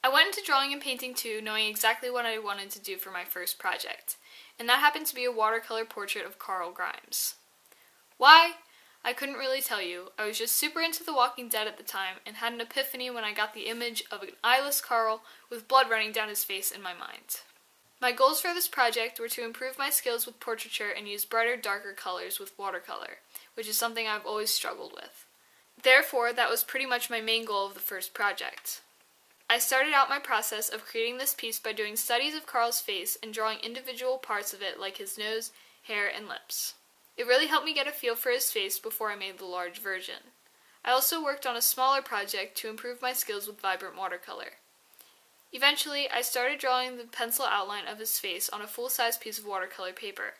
I went into drawing and painting too, knowing exactly what I wanted to do for my first project, and that happened to be a watercolor portrait of Carl Grimes. Why? I couldn't really tell you. I was just super into The Walking Dead at the time and had an epiphany when I got the image of an eyeless Carl with blood running down his face in my mind. My goals for this project were to improve my skills with portraiture and use brighter, darker colors with watercolor, which is something I've always struggled with. Therefore, that was pretty much my main goal of the first project. I started out my process of creating this piece by doing studies of Carl's face and drawing individual parts of it like his nose, hair, and lips. It really helped me get a feel for his face before I made the large version. I also worked on a smaller project to improve my skills with vibrant watercolor. Eventually, I started drawing the pencil outline of his face on a full-size piece of watercolor paper.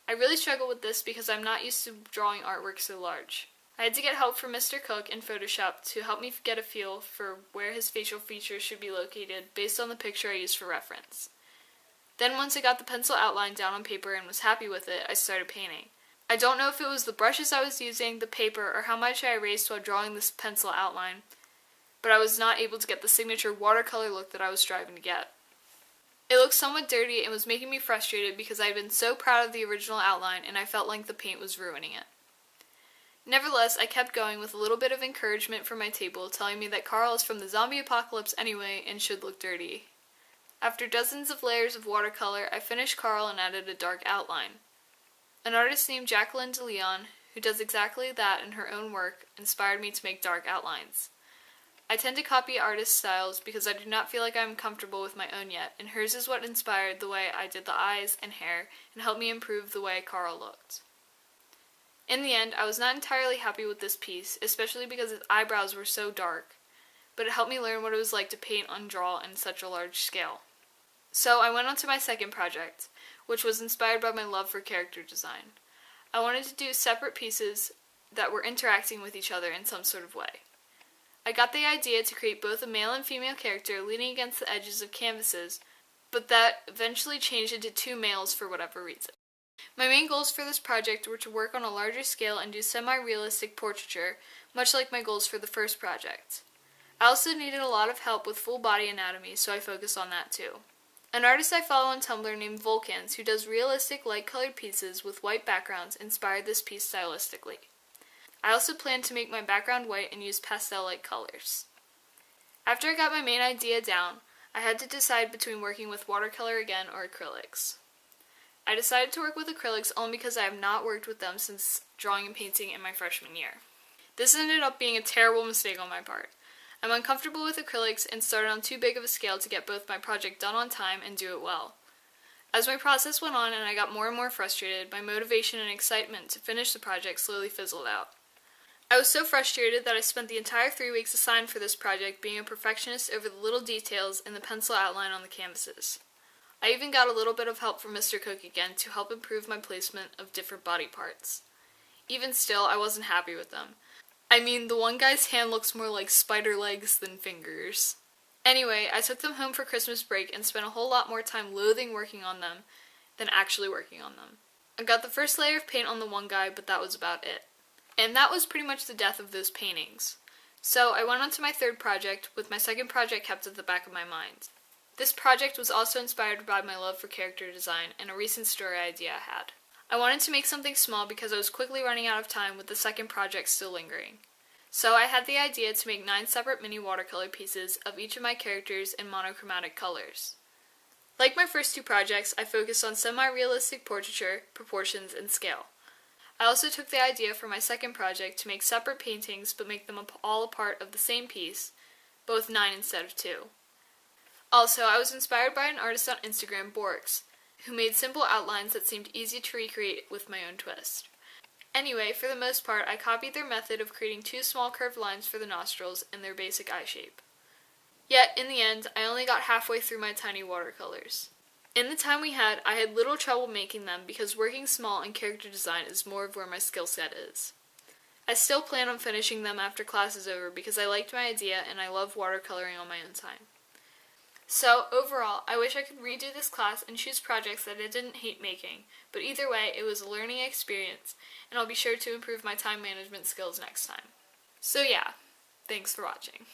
I really struggle with this because I'm not used to drawing artwork so large. I had to get help from Mr. Cook in Photoshop to help me get a feel for where his facial features should be located based on the picture I used for reference. Then once I got the pencil outline down on paper and was happy with it, I started painting. I don't know if it was the brushes I was using, the paper, or how much I erased while drawing this pencil outline, but I was not able to get the signature watercolor look that I was striving to get. It looked somewhat dirty and was making me frustrated because I had been so proud of the original outline and I felt like the paint was ruining it. Nevertheless, I kept going with a little bit of encouragement from my table telling me that Carl is from the zombie apocalypse anyway and should look dirty. After dozens of layers of watercolor, I finished Carl and added a dark outline. An artist named Jacqueline de Leon, who does exactly that in her own work, inspired me to make dark outlines. I tend to copy artist styles because I do not feel like I am comfortable with my own yet, and hers is what inspired the way I did the eyes and hair and helped me improve the way Carl looked. In the end, I was not entirely happy with this piece, especially because his eyebrows were so dark, but it helped me learn what it was like to paint and draw in such a large scale. So I went on to my second project, which was inspired by my love for character design. I wanted to do separate pieces that were interacting with each other in some sort of way. I got the idea to create both a male and female character leaning against the edges of canvases, but that eventually changed into two males for whatever reason. My main goals for this project were to work on a larger scale and do semi-realistic portraiture, much like my goals for the first project. I also needed a lot of help with full body anatomy, so I focused on that too. An artist I follow on Tumblr named Vulcans, who does realistic light-colored pieces with white backgrounds, inspired this piece stylistically. I also planned to make my background white and use pastel-like colors. After I got my main idea down, I had to decide between working with watercolor again or acrylics. I decided to work with acrylics only because I have not worked with them since drawing and painting in my freshman year. This ended up being a terrible mistake on my part. I'm uncomfortable with acrylics and started on too big of a scale to get both my project done on time and do it well. As my process went on and I got more and more frustrated, my motivation and excitement to finish the project slowly fizzled out. I was so frustrated that I spent the entire 3 weeks assigned for this project being a perfectionist over the little details in the pencil outline on the canvases. I even got a little bit of help from Mr. Cook again to help improve my placement of different body parts. Even still, I wasn't happy with them. I mean, the one guy's hand looks more like spider legs than fingers. Anyway, I took them home for Christmas break and spent a whole lot more time loathing working on them than actually working on them. I got the first layer of paint on the one guy, but that was about it. And that was pretty much the death of those paintings. So I went on to my third project, with my second project kept at the back of my mind. This project was also inspired by my love for character design and a recent story idea I had. I wanted to make something small because I was quickly running out of time with the second project still lingering. So I had the idea to make 9 separate mini watercolor pieces of each of my characters in monochromatic colors. Like my first 2 projects, I focused on semi-realistic portraiture, proportions, and scale. I also took the idea for my second project to make separate paintings but make them all a part of the same piece, both 9 instead of 2. Also, I was inspired by an artist on Instagram, Borks, who made simple outlines that seemed easy to recreate with my own twist. Anyway, for the most part, I copied their method of creating 2 small curved lines for the nostrils and their basic eye shape. Yet, in the end, I only got halfway through my tiny watercolors. In the time we had, I had little trouble making them because working small in character design is more of where my skill set is. I still plan on finishing them after class is over because I liked my idea and I love watercoloring on my own time. So, overall, I wish I could redo this class and choose projects that I didn't hate making, but either way, it was a learning experience, and I'll be sure to improve my time management skills next time. So yeah, thanks for watching.